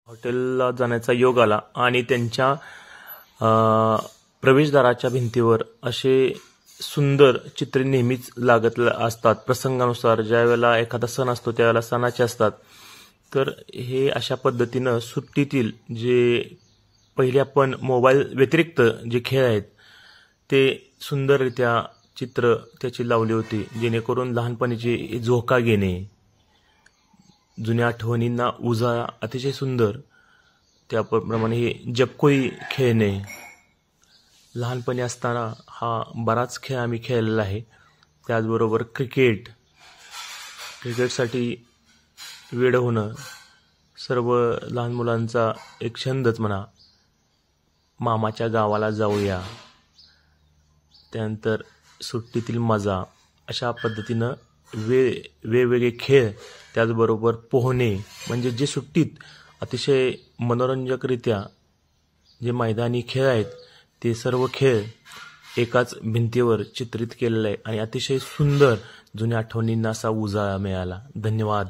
हॉटेलला जाण्याचा योग आला आणि त्यांच्या प्रवेशद्वाराच्या भिंतीवर असे सुंदर चित्रे नेहमीच लागत असतात. प्रसंगानुसार ज्यावेळेला एखादा सण असतो त्यावेळेला सणाचे असतात. तर हे अशा पद्धतीनं सुट्टीतील जे पहिले आपण मोबाईल व्यतिरिक्त जे खेळ आहेत ते सुंदररित्या चित्र त्याची लावली होती, जेणेकरून लहानपणीची झोका घेणे, जुन्या आठवणींना उजाळा अतिशय सुंदर. त्याप्रमाणे हे जपकोई खेळणे, लहानपणी असताना हा बराच खेळ आम्ही खेळलेला आहे. त्याचबरोबर क्रिकेटसाठी वेड होणं सर्व लहान मुलांचा एक छंदच म्हणा. मामाच्या गावाला जाऊया, त्यानंतर सुट्टीतील मजा, अशा पद्धतीनं वेगवेगळे खेळ. त्याचबरोबर पोहणे, म्हणजे जे सुट्टीत अतिशय मनोरंजकरित्या जे मैदानी खेळ आहेत ते सर्व खेळ एकाच भिंतीवर चित्रित केलेलं आहे आणि अतिशय सुंदर जुन्या आठवणींना असा उजाळा मिळाला. धन्यवाद.